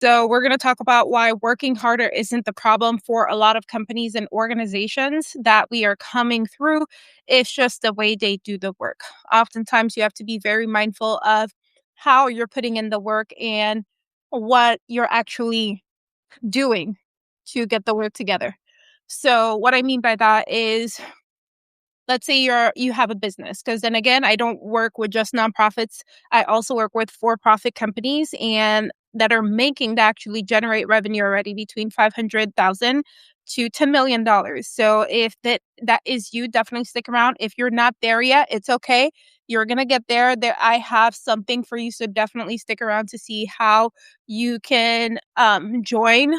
So, we're going to talk about why working harder isn't the problem for a lot of companies and organizations that we are coming through. It's just the way they do the work. Oftentimes, you have to be very mindful of how you're putting in the work and what you're actually doing to get the work together. So, what I mean by that is, let's say you have a business, because then again, I don't work with just nonprofits. I also work with for-profit companies and that are making to actually generate revenue already between 500,000 to $10 million. So if that is you, definitely stick around. If you're not there yet, it's okay. You're gonna get there. There, I have something for you, so definitely stick around to see how you can join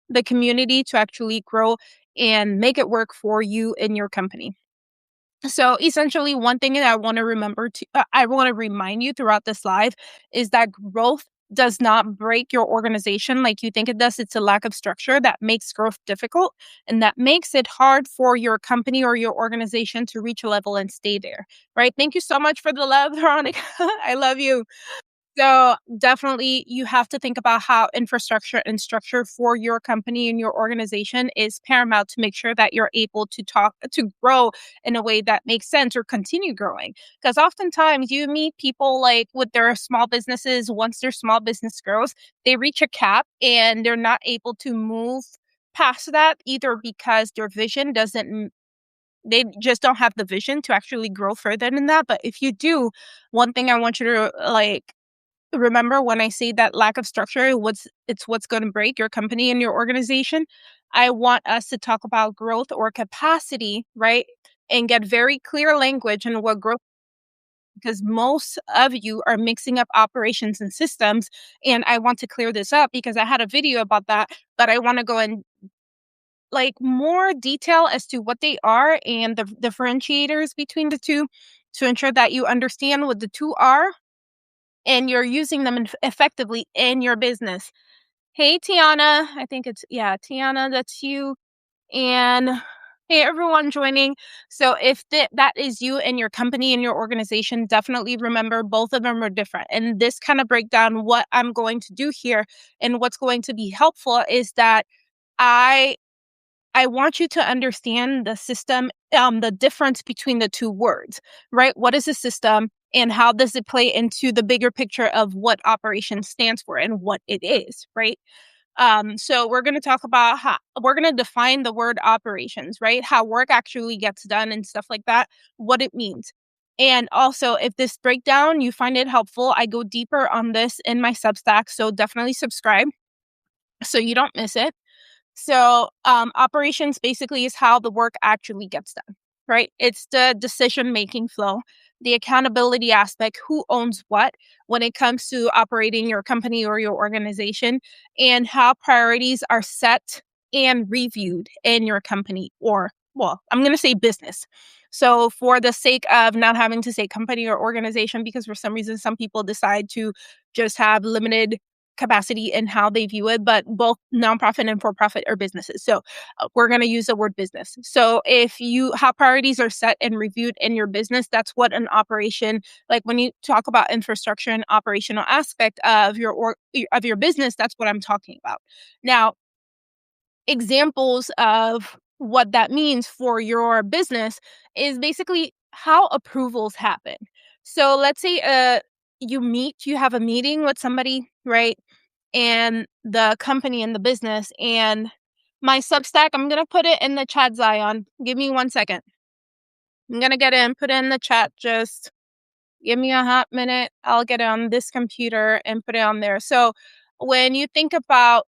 the community to actually grow and make it work for you and your company. So essentially, one thing that I want to remind you throughout this live is that growth does not break your organization like you think it does. It's a lack of structure that makes growth difficult and that makes it hard for your company or your organization to reach a level and stay there. Right. Thank you so much for the love, Veronica. I love you. So definitely you have to think about how infrastructure and structure for your company and your organization is paramount to make sure that you're able to grow in a way that makes sense or continue growing. Because oftentimes you meet people like with their small businesses, once their small business grows, they reach a cap and they're not able to move past that either because their vision doesn't they just don't have the vision to actually grow further than that. But if you do, one thing I want you to remember when I say that lack of structure, it's what's going to break your company and your organization. I want us to talk about growth or capacity, right? And get very clear language on what growth, because most of you are mixing up operations and systems. And I want to clear this up because I had a video about that, but I want to go in like more detail as to what they are and the differentiators between the two to ensure that you understand what the two are and you're using them effectively in your business. Hey, Tiana. I think yeah, Tiana, that's you. And hey, everyone joining. So if that is you and your company and your organization, definitely remember both of them are different. And this kind of break down what I'm going to do here and what's going to be helpful is that I I want you to understand the system, the difference between the two words, right? What is a system and how does it play into the bigger picture of what operation stands for and what it is, right? So we're going to talk about how we're going to define the word operations, right? How work actually gets done and stuff like that, what it means. And also, if this breakdown you find it helpful, I go deeper on this in my Substack. So definitely subscribe so you don't miss it. So, operations basically is how the work actually gets done, right? It's the decision-making flow, the accountability aspect, who owns what when it comes to operating your company or your organization, and how priorities are set and reviewed in your company or, well, I'm going to say business. So, for the sake of not having to say company or organization, because for some reason, some people decide to just have limited capacity in how they view it, but both nonprofit and for-profit are businesses. So we're going to use the word business. So if you how priorities are set and reviewed in your business, that's what an operation, like when you talk about infrastructure and operational aspect of of your business, that's what I'm talking about. Now, examples of what that means for your business is basically how approvals happen. So let's say you have a meeting with somebody, right? And the company and the business and my Substack, I'm going to put it in the chat, Zion. Give me 1 second. I'm going to get in, put it in the chat. Just give me a hot minute. I'll get it on this computer and put it on there. So when you think about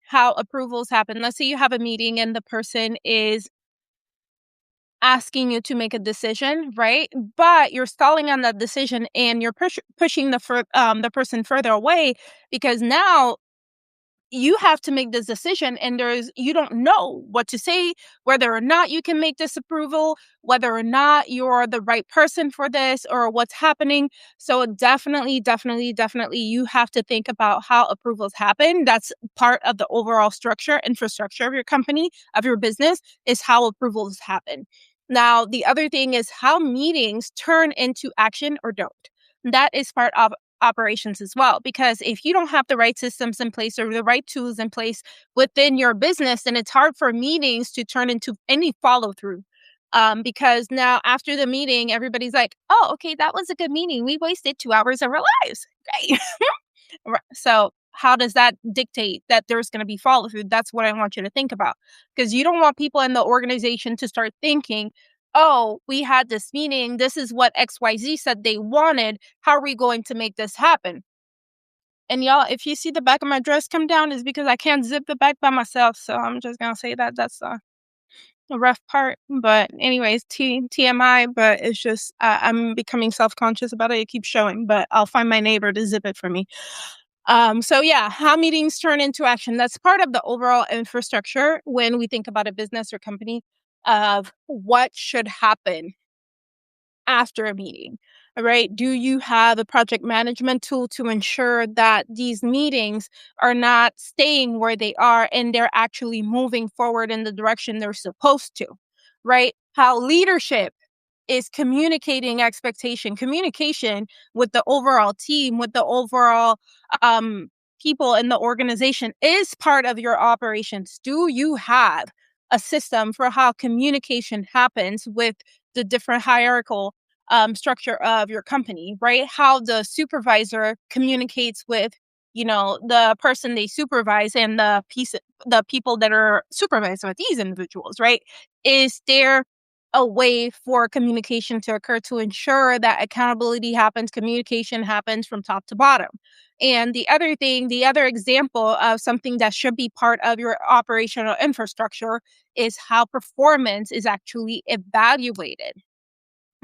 how approvals happen, let's say you have a meeting and the person is asking you to make a decision, right? But you're stalling on that decision and you're pushing the person further away because now you have to make this decision and you don't know what to say, whether or not you can make this approval, whether or not you're the right person for this or what's happening. So definitely you have to think about how approvals happen. That's part of the overall infrastructure of your company, of your business, is how approvals happen. Now, the other thing is how meetings turn into action or don't. That is part of operations as well. Because if you don't have the right systems in place or the right tools in place within your business, then it's hard for meetings to turn into any follow through. Because now after the meeting, everybody's like, oh, okay, that was a good meeting. We wasted 2 hours of our lives. Great. So, how does that dictate that there's going to be follow through? That's what I want you to think about. Because you don't want people in the organization to start thinking, oh, we had this meeting. This is what XYZ said they wanted. How are we going to make this happen? And y'all, if you see the back of my dress come down, is because I can't zip the back by myself. So I'm just going to say that that's a rough part. But anyways, TMI, but it's just, I'm becoming self-conscious about it. It keeps showing, but I'll find my neighbor to zip it for me. So yeah, how meetings turn into action. That's part of the overall infrastructure when we think about a business or company of what should happen after a meeting. All right. Do you have a project management tool to ensure that these meetings are not staying where they are and they're actually moving forward in the direction they're supposed to? Right. How leadership is communicating expectation, communication with the overall team, with the overall um, people in the organization is part of your operations. Do you have a system for how communication happens with the different hierarchical structure of your company, right? How the supervisor communicates with, the person they supervise and the people that are supervised with these individuals, right? Is there a way for communication to occur to ensure that accountability happens, communication happens from top to bottom? And the other example of something that should be part of your operational infrastructure is how performance is actually evaluated,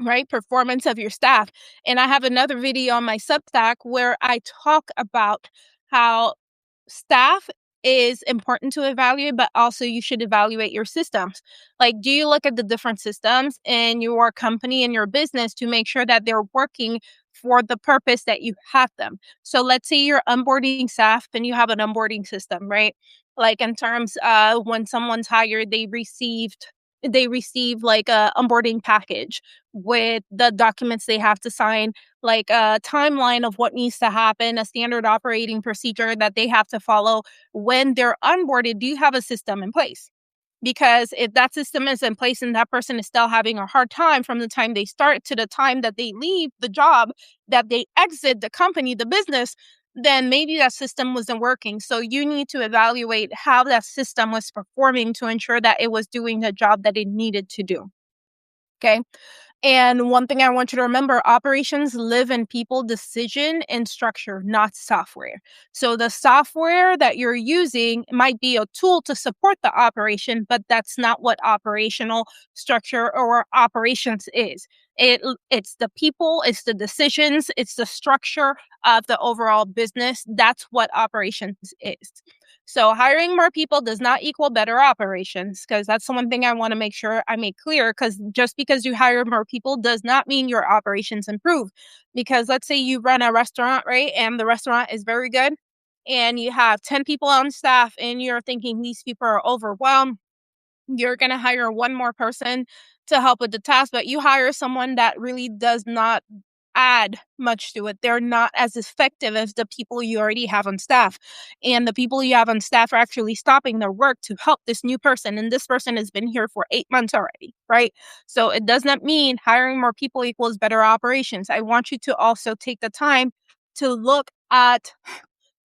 right? Performance of your staff. And I have another video on my Substack where I talk about how staff is important to evaluate, but also you should evaluate your systems. Like, do you look at the different systems in your company and your business to make sure that they're working for the purpose that you have them? So let's say you're onboarding staff and you have an onboarding system, right? Like in terms of when someone's hired, they receive like a onboarding package with the documents they have to sign, like a timeline of what needs to happen, a standard operating procedure that they have to follow when they're onboarded. Do you have a system in place? Because if that system is in place and that person is still having a hard time from the time they start to the time that they leave the job, that they exit the company, the business, then maybe that system wasn't working. So you need to evaluate how that system was performing to ensure that it was doing the job that it needed to do. Okay. And one thing I want you to remember, operations live in people, decision, and structure, not software. So the software that you're using might be a tool to support the operation, but that's not what operational structure or operations is. It's the people, it's the decisions, it's the structure of the overall business. That's what operations is. So hiring more people does not equal better operations, because that's the one thing I want to make sure I make clear, because just because you hire more people does not mean your operations improve. Because let's say you run a restaurant, right? And the restaurant is very good and you have 10 people on staff and you're thinking these people are overwhelmed. You're going to hire one more person to help with the task, but you hire someone that really does not add much to it. They're not as effective as the people you already have on staff. And the people you have on staff are actually stopping their work to help this new person. And this person has been here for 8 months already, right? So it does not mean hiring more people equals better operations. I want you to also take the time to look at,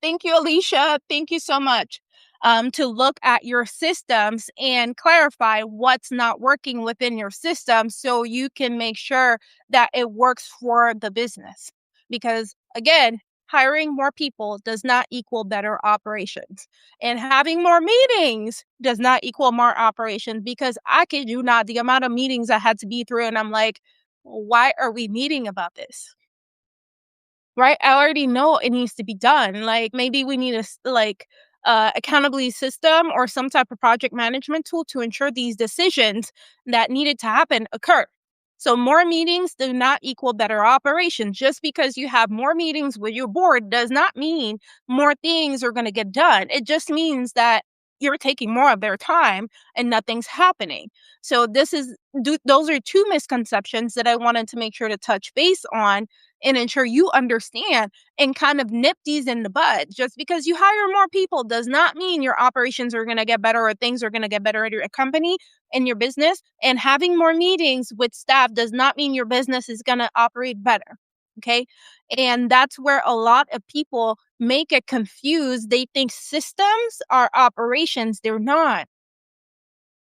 thank you, Alicia. Thank you so much. To look at your systems and clarify what's not working within your system so you can make sure that it works for the business. Because again, hiring more people does not equal better operations. And having more meetings does not equal more operations, because I kid you not, the amount of meetings I had to be through, and I'm like, why are we meeting about this? Right? I already know it needs to be done. Like maybe we need accountability system or some type of project management tool to ensure these decisions that needed to happen occur. So more meetings do not equal better operations. Just because you have more meetings with your board does not mean more things are going to get done. It just means that you're taking more of their time and nothing's happening. So those are two misconceptions that I wanted to make sure to touch base on and ensure you understand and kind of nip these in the bud. Just because you hire more people does not mean your operations are going to get better or things are going to get better at your company and your business. And having more meetings with staff does not mean your business is going to operate better. Okay. And that's where a lot of people make it confused. They think systems are operations. They're not.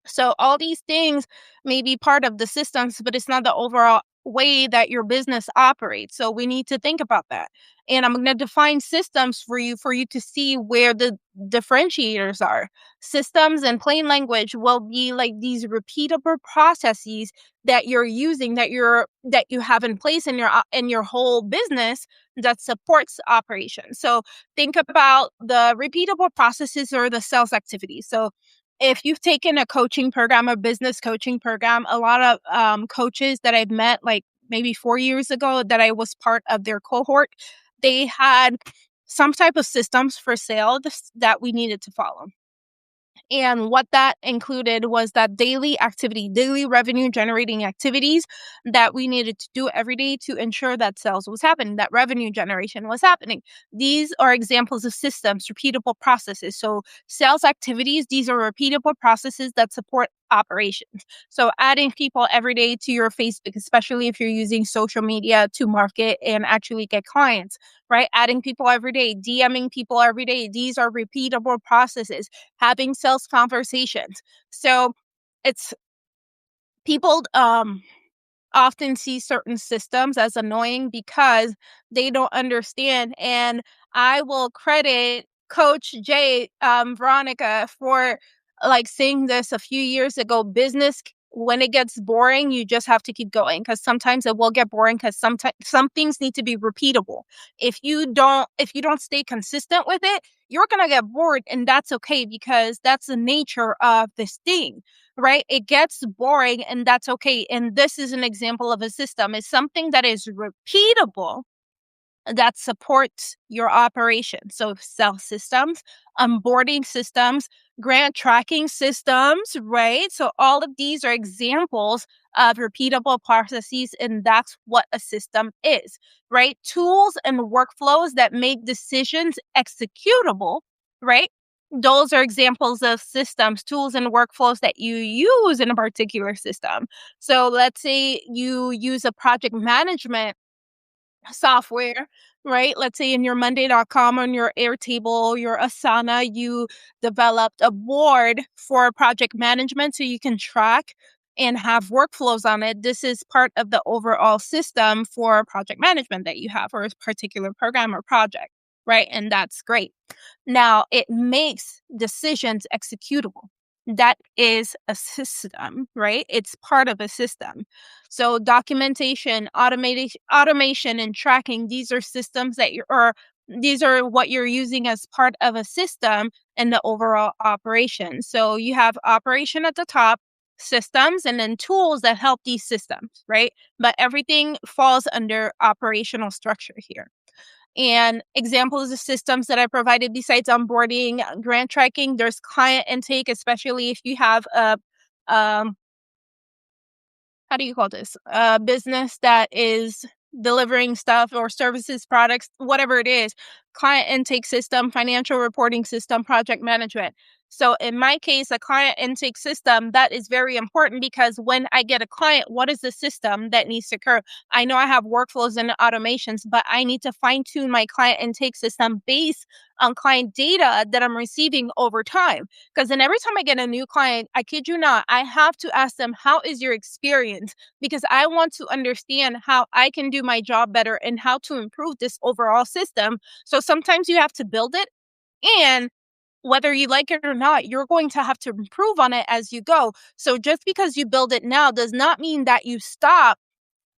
So all these things may be part of the systems, but it's not the overall way that your business operates. So we need to think about that. And I'm going to define systems for you to see where the differentiators are. Systems in plain language will be like these repeatable processes that you're using that you have in place in your whole business that supports operations. So think about the repeatable processes or the sales activities. So if you've taken a coaching program, a business coaching program, a lot of coaches that I've met, like maybe 4 years ago, that I was part of their cohort, they had some type of systems for sales that we needed to follow. And what that included was that daily revenue generating activities that we needed to do every day to ensure that sales was happening, that revenue generation was happening. These are examples of systems, repeatable processes. So sales activities, these are repeatable processes that support operations. So adding people every day to your Facebook, especially if you're using social media to market and actually get clients, right? Adding people every day, DMing people every day. These are repeatable processes. Having sales conversations. So it's people often see certain systems as annoying because they don't understand. And I will credit Coach Jay, Veronica, for like saying this a few years ago. Business, when it gets boring, you just have to keep going because sometimes it will get boring because sometimes some things need to be repeatable. If you don't stay consistent with it, you're gonna get bored, and that's okay because that's the nature of this thing, right? It gets boring and that's okay. And this is an example of a system. It's something that is repeatable that supports your operation. So sales systems, onboarding systems, grant tracking systems, right? So all of these are examples of repeatable processes, and that's what a system is, right? Tools and workflows that make decisions executable, right? Those are examples of systems, tools, and workflows that you use in a particular system. So let's say you use a project management software, right? Let's say in your Monday.com, on your Airtable, your Asana, you developed a board for project management so you can track and have workflows on it. This is part of the overall system for project management that you have for a particular program or project, right? And that's great. Now, it makes decisions executable. That is a system, right? It's part of a system. So documentation, automation and tracking, these are systems these are what you're using as part of a system in the overall operation. So you have operation at the top, systems, and then tools that help these systems, right? But everything falls under operational structure here. And examples of systems that I provided besides onboarding, grant tracking, there's client intake, especially if you have a um, how do you call this? A business that is delivering stuff or services, products, whatever it is, client intake system, financial reporting system, project management. So in my case, a client intake system, that is very important because when I get a client, what is the system that needs to occur? I know I have workflows and automations, but I need to fine tune my client intake system based on client data that I'm receiving over time. Because then every time I get a new client, I kid you not, I have to ask them, how is your experience? Because I want to understand how I can do my job better and how to improve this overall system. So sometimes you have to build it, and whether you like it or not, you're going to have to improve on it as you go. So just because you build it now does not mean that you stop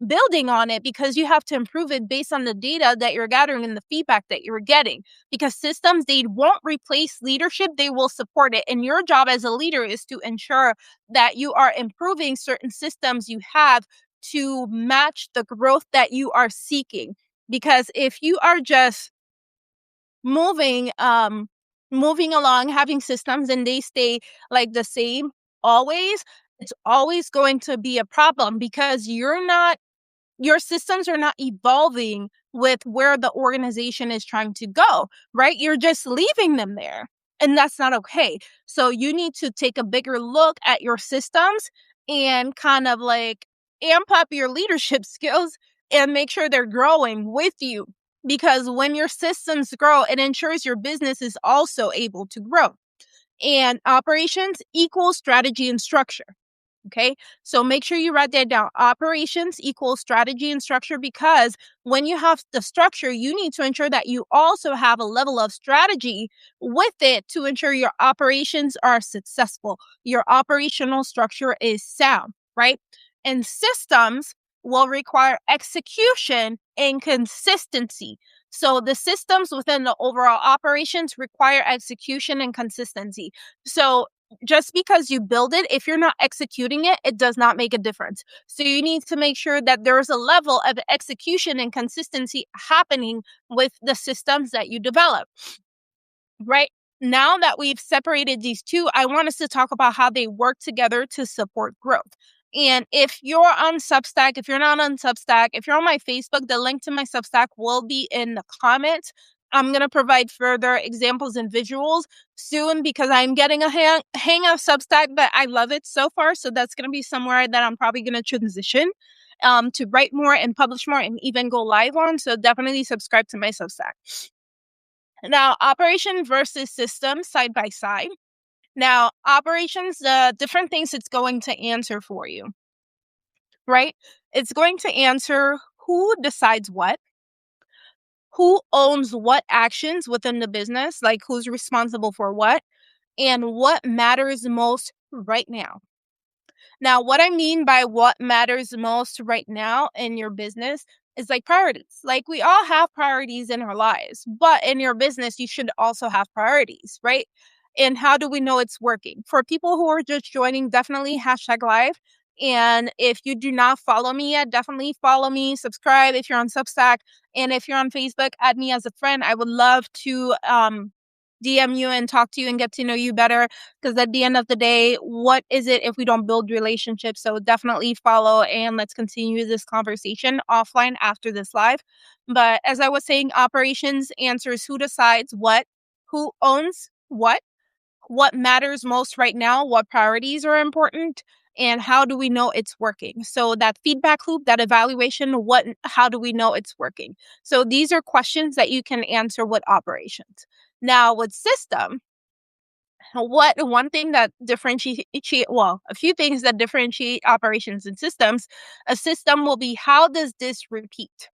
building on it, because you have to improve it based on the data that you're gathering and the feedback that you're getting. Because systems, they won't replace leadership, they will support it. And your job as a leader is to ensure that you are improving certain systems you have to match the growth that you are seeking. Because if you are just moving moving along, having systems and they stay like the same always, it's always going to be a problem because your systems are not evolving with where the organization is trying to go, right? You're just leaving them there. And that's not okay. So you need to take a bigger look at your systems and kind of like amp up your leadership skills and make sure they're growing with you. Because when your systems grow, it ensures your business is also able to grow. And operations equals strategy and structure. Okay, so make sure you write that down. Operations equals strategy and structure because when you have the structure, you need to ensure that you also have a level of strategy with it to ensure your operations are successful. Your operational structure is sound, right? And systems will require execution and consistency. So the systems within the overall operations require execution and consistency. So just because you build it, if you're not executing it, it does not make a difference. So you need to make sure that there's a level of execution and consistency happening with the systems that you develop, right? Now that we've separated these two, I want us to talk about how they work together to support growth. And if you're on Substack, if you're not on Substack, if you're on my Facebook, the link to my Substack will be in the comments. I'm going to provide further examples and visuals soon because I'm getting a hang of Substack, but I love it so far. So that's going to be somewhere that I'm probably going to transition to write more and publish more and even go live on. So definitely subscribe to my Substack. Now, operation versus system side by side. Now, operations, different things it's going to answer for you, right? It's going to answer who decides what, who owns what actions within the business, like who's responsible for what, and what matters most right now. Now, what I mean by what matters most right now in your business is like priorities. Like we all have priorities in our lives, but in your business, you should also have priorities, right? And how do we know it's working? For people who are just joining, definitely hashtag live. And if you do not follow me yet, definitely follow me, subscribe if you're on Substack. And if you're on Facebook, add me as a friend. I would love to DM you and talk to you and get to know you better. Because at the end of the day, what is it if we don't build relationships? So definitely follow and let's continue this conversation offline after this live. But as I was saying, operations answers who decides what, who owns what matters most right now, what priorities are important, and how do we know it's working? So that feedback loop, that evaluation, how do we know it's working? So these are questions that you can answer with operations. Now with system, one thing that a few things that differentiate operations and systems. A system will be, how does this repeat,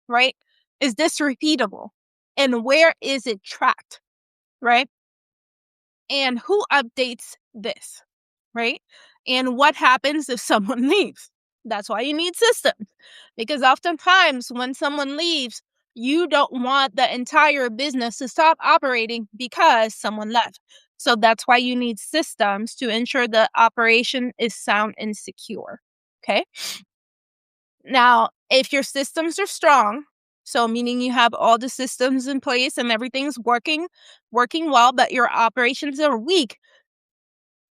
right? Is this repeatable? And where is it tracked, right? And who updates this, right? And what happens if someone leaves? That's why you need systems. Because oftentimes when someone leaves, you don't want the entire business to stop operating because someone left. So that's why you need systems to ensure the operation is sound and secure. Okay. Now, if your systems are strong, so meaning you have all the systems in place and everything's working well, but your operations are weak,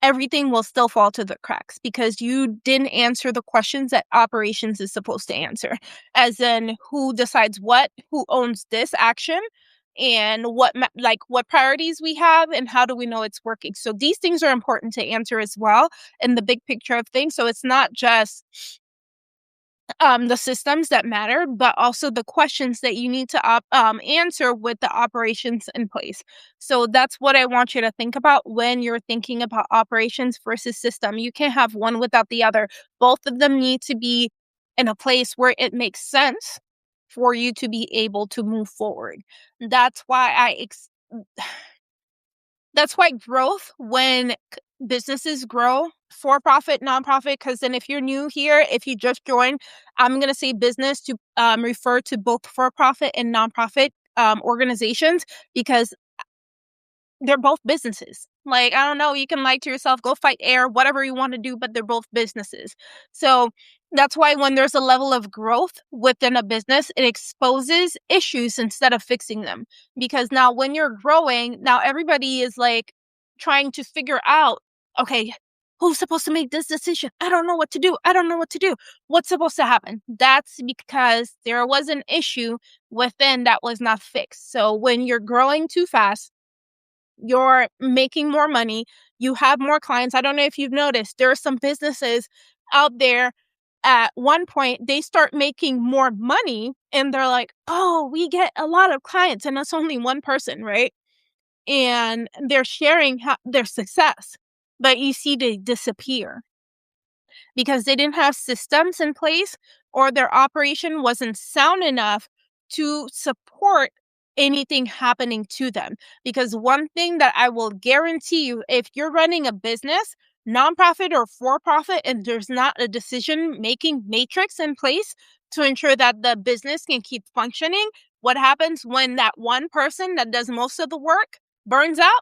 everything will still fall to the cracks because you didn't answer the questions that operations is supposed to answer, as in who decides what, who owns this action, and what priorities we have and how do we know it's working. So these things are important to answer as well in the big picture of things. So it's not just the systems that matter, but also the questions that you need to answer with the operations in place. So that's what I want you to think about when you're thinking about operations versus system. You can't have one without the other. Both of them need to be in a place where it makes sense for you to be able to move forward. That's why that's why growth, when businesses grow, for profit, nonprofit, because then if you're new here, if you just joined, I'm going to say business to refer to both for profit and nonprofit organizations because they're both businesses, Like, I don't know, you can lie to yourself, go fight air, whatever you want to do, but they're both businesses. So that's why when there's a level of growth within a business, it exposes issues instead of fixing them. Because now when you're growing, now everybody is like trying to figure out, okay, who's supposed to make this decision? I don't know what to do. I don't know what to do. What's supposed to happen? That's because there was an issue within that was not fixed. So when you're growing too fast, you're making more money, you have more clients. I don't know if you've noticed, there are some businesses out there at one point they start making more money and they're like, "Oh, we get a lot of clients," and that's only one person, right? And they're sharing their success, but you see they disappear because they didn't have systems in place or their operation wasn't sound enough to support anything happening to them. Because one thing that I will guarantee you, if you're running a business, nonprofit or for profit, and there's not a decision making matrix in place to ensure that the business can keep functioning, what happens when that one person that does most of the work burns out?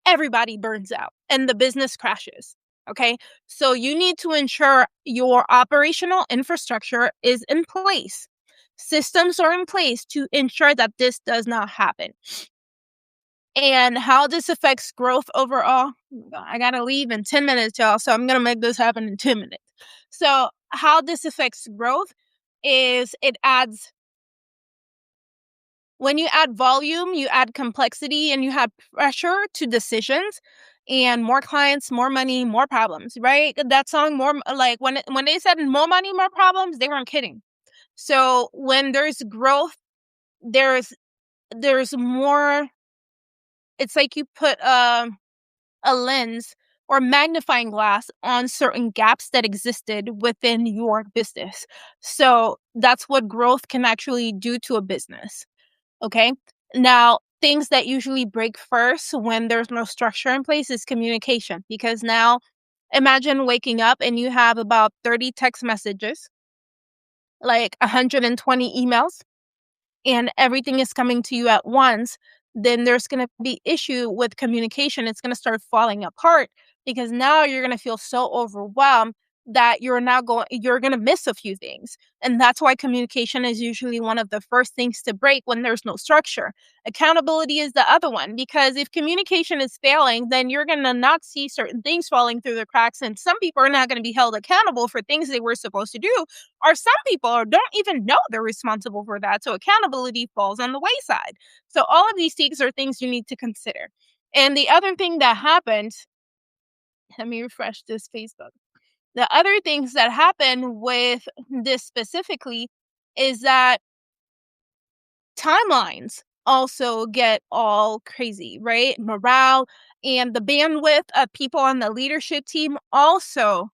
Everybody burns out and the business crashes. Okay. So you need to ensure your operational infrastructure is in place. Systems are in place to ensure that this does not happen. And how this affects growth overall, I got to leave in 10 minutes, y'all. So I'm going to make this happen in 10 minutes. So, how this affects growth is it adds when you add volume, you add complexity and you have pressure to decisions and more clients, more money, more problems, right? That song more like when they said more money, more problems, they weren't kidding. So when there's growth, there's more. It's like you put a lens or magnifying glass on certain gaps that existed within your business. So that's what growth can actually do to a business. Okay. Now, things that usually break first when there's no structure in place is communication. Because now, imagine waking up and you have about 30 text messages, like 120 emails, and everything is coming to you at once, then there's going to be issue with communication. It's going to start falling apart because now you're going to feel so overwhelmed that you're going to miss a few things. And that's why communication is usually one of the first things to break when there's no structure. Accountability is the other one, because if communication is failing, then you're going to not see certain things falling through the cracks, and some people are not going to be held accountable for things they were supposed to do, or some people don't even know they're responsible for that. So accountability falls on the wayside. So all of these things are things you need to consider. And the other thing that happened, let me refresh this Facebook. The other things that happen with this specifically is that timelines also get all crazy, right? Morale and the bandwidth of people on the leadership team also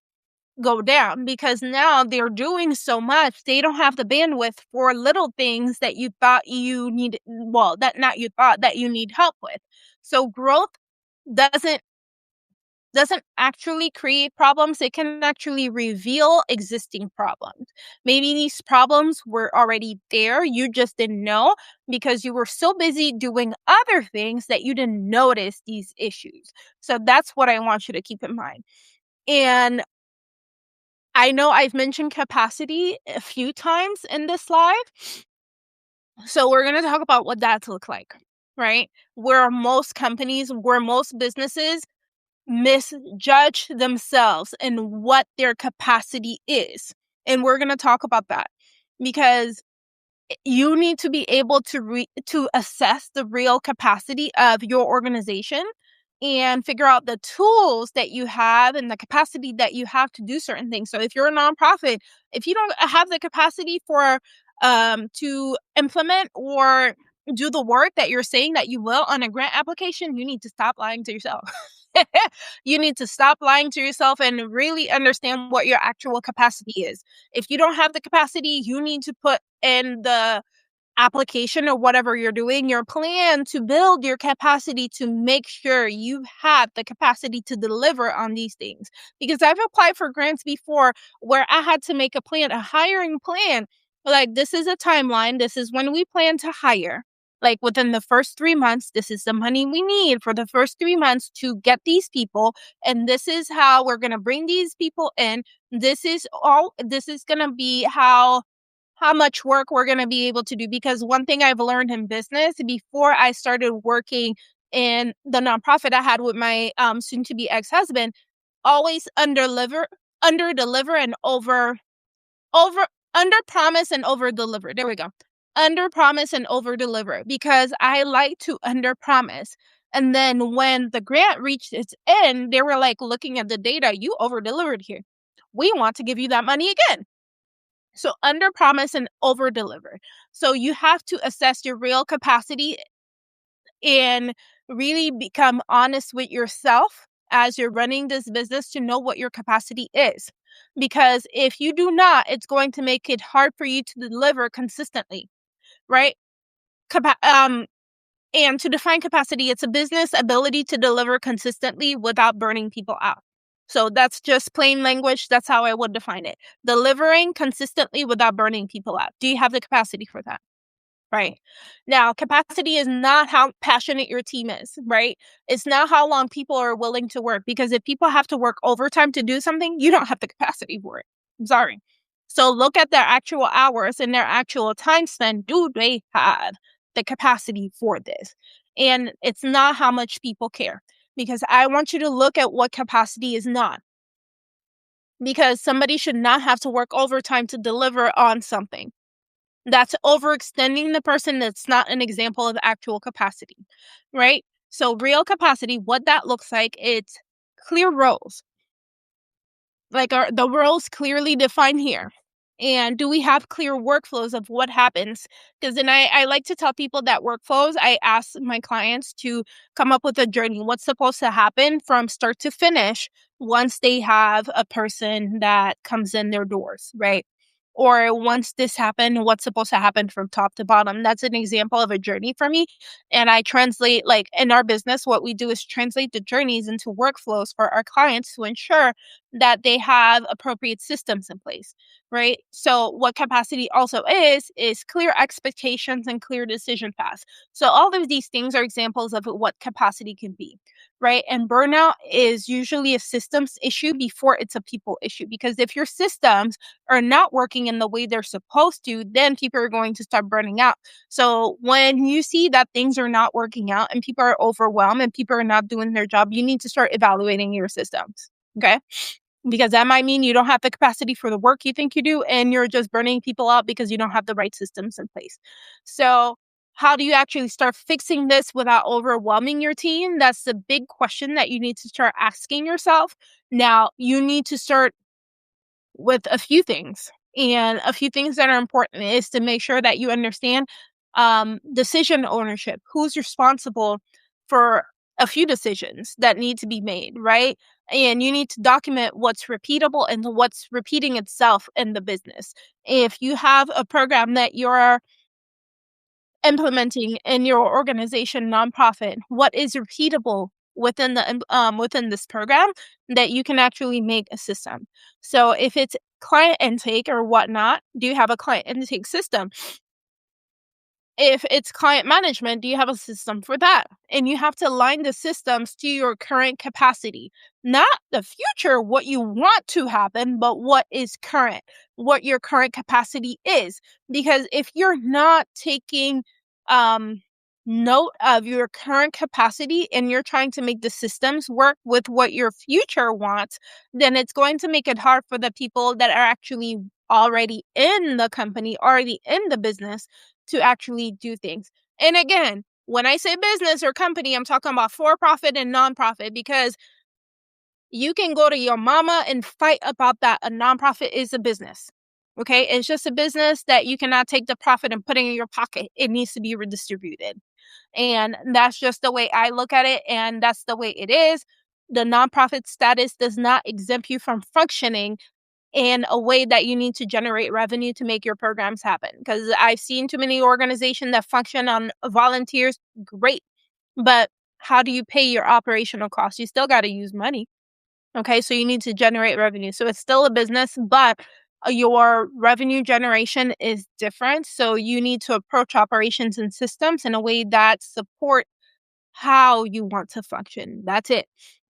go down because now they're doing so much, they don't have the bandwidth for little things that you thought you need, well, that not you thought that you need help with. So growth doesn't actually create problems. It can actually reveal existing problems. Maybe these problems were already there, you just didn't know because you were so busy doing other things that you didn't notice these issues. So that's what I want you to keep in mind. And I know I've mentioned capacity a few times in this live. So we're going to talk about what that looks like, right? Where most businesses misjudge themselves and what their capacity is. And we're going to talk about that because you need to be able to assess the real capacity of your organization and figure out the tools that you have and the capacity that you have to do certain things. So if you're a nonprofit, if you don't have the capacity for to implement or do the work that you're saying that you will on a grant application, you need to stop lying to yourself. You need to stop lying to yourself and really understand what your actual capacity is. If you don't have the capacity, you need to put in the application or whatever you're doing, your plan to build your capacity to make sure you have the capacity to deliver on these things. Because I've applied for grants before where I had to make a hiring plan. Like, this is a timeline. This is when we plan to hire. Like within the first 3 months, this is the money we need for the first 3 months to get these people. And this is how we're going to bring these people in. This is going to be how much work we're going to be able to do. Because one thing I've learned in business before I started working in the nonprofit I had with my soon to be ex-husband, always under deliver and over under promise and over deliver. There we go. Under promise and over deliver, because I like to under promise. And then when the grant reached its end, they were like looking at the data, you over delivered here. We want to give you that money again. So under promise and over deliver. So you have to assess your real capacity and really become honest with yourself as you're running this business to know what your capacity is. Because if you do not, it's going to make it hard for you to deliver consistently, right? And to define capacity, it's a business ability to deliver consistently without burning people out. So that's just plain language. That's how I would define it. Delivering consistently without burning people out. Do you have the capacity for that? Right. Now, capacity is not how passionate your team is, right? It's not how long people are willing to work, because if people have to work overtime to do something, you don't have the capacity for it. I'm sorry. So look at their actual hours and their actual time spent. Do they have the capacity for this? And it's not how much people care, because I want you to look at what capacity is not. Because somebody should not have to work overtime to deliver on something. That's overextending the person. That's not an example of actual capacity, right? So real capacity, what that looks like, it's clear roles. Like, are the roles clearly defined here? And do we have clear workflows of what happens? Because then I like to tell people that workflows, I ask my clients to come up with a journey. What's supposed to happen from start to finish once they have a person that comes in their doors, right? Or once this happened, what's supposed to happen from top to bottom? That's an example of a journey for me. And I translate, like in our business, what we do is translate the journeys into workflows for our clients to ensure that they have appropriate systems in place, right? So what capacity also is clear expectations and clear decision paths. So all of these things are examples of what capacity can be, right? And burnout is usually a systems issue before it's a people issue, because if your systems are not working in the way they're supposed to, then people are going to start burning out. So when you see that things are not working out and people are overwhelmed and people are not doing their job, you need to start evaluating your systems, okay? Because that might mean you don't have the capacity for the work you think you do, and you're just burning people out because you don't have the right systems in place. So how do you actually start fixing this without overwhelming your team? That's the big question that you need to start asking yourself. Now, you need to start with a few things. And a few things that are important is to make sure that you understand decision ownership. Who's responsible for a few decisions that need to be made, right? And you need to document what's repeatable and what's repeating itself in the business. If you have a program that you're implementing in your organization, nonprofit, what is repeatable within this program that you can actually make a system. So if it's client intake or whatnot, do you have a client intake system? If it's client management, do you have a system for that? And you have to align the systems to your current capacity, not the future, what you want to happen, but what is current, what your current capacity is. Because if you're not taking note of your current capacity and you're trying to make the systems work with what your future wants, then it's going to make it hard for the people that are actually already in the company, already in the business, to actually do things. And again, when I say business or company, I'm talking about for-profit and nonprofit, because you can go to your mama and fight about that. A nonprofit is a business. Okay? It's just a business that you cannot take the profit and put it in your pocket. It needs to be redistributed. And that's just the way I look at it. And that's the way it is. The nonprofit status does not exempt you from functioning in a way that you need to generate revenue to make your programs happen. Because I've seen too many organizations that function on volunteers. Great. But how do you pay your operational costs? You still got to use money. Okay. So you need to generate revenue. So it's still a business, but your revenue generation is different. So you need to approach operations and systems in a way that support how you want to function. That's it.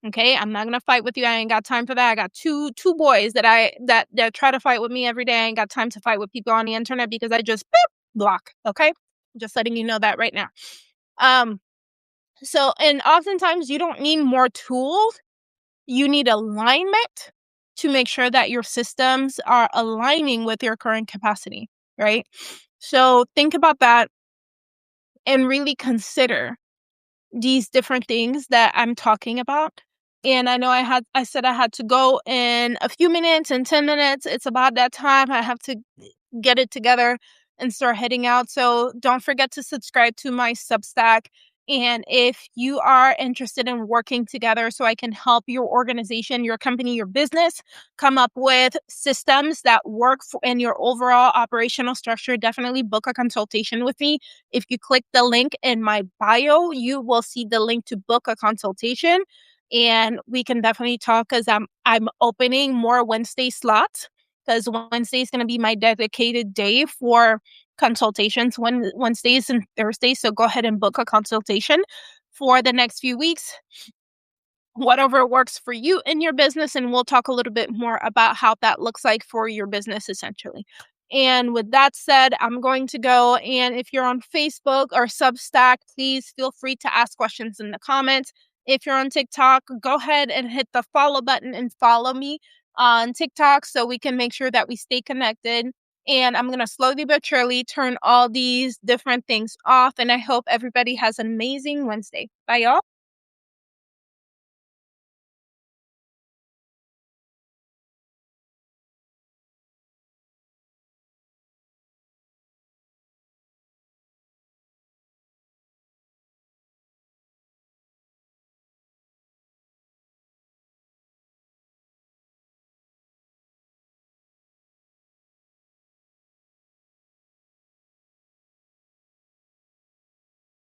Okay, I'm not gonna fight with you. I ain't got time for that. I got two boys that try to fight with me every day. I ain't got time to fight with people on the internet because I just boop, block. Okay, just letting you know that right now. Um, and oftentimes you don't need more tools. You need alignment to make sure that your systems are aligning with your current capacity, right? So think about that and really consider these different things that I'm talking about. And I know I said I had to go in a few minutes, in 10 minutes. It's about that time. I have to get it together and start heading out. So don't forget to subscribe to my Substack. And if you are interested in working together so I can help your organization, your company, your business come up with systems that work in your overall operational structure, definitely book a consultation with me. If you click the link in my bio, you will see the link to book a consultation. And we can definitely talk because I'm opening more Wednesday slots because Wednesday is going to be my dedicated day for consultations, Wednesdays and Thursdays. So go ahead and book a consultation for the next few weeks, whatever works for you in your business. And we'll talk a little bit more about how that looks like for your business essentially. And with that said, I'm going to go. And if you're on Facebook or Substack, please feel free to ask questions in the comments. If you're on TikTok, go ahead and hit the follow button and follow me on TikTok so we can make sure that we stay connected. And I'm going to slowly but surely turn all these different things off. And I hope everybody has an amazing Wednesday. Bye, y'all.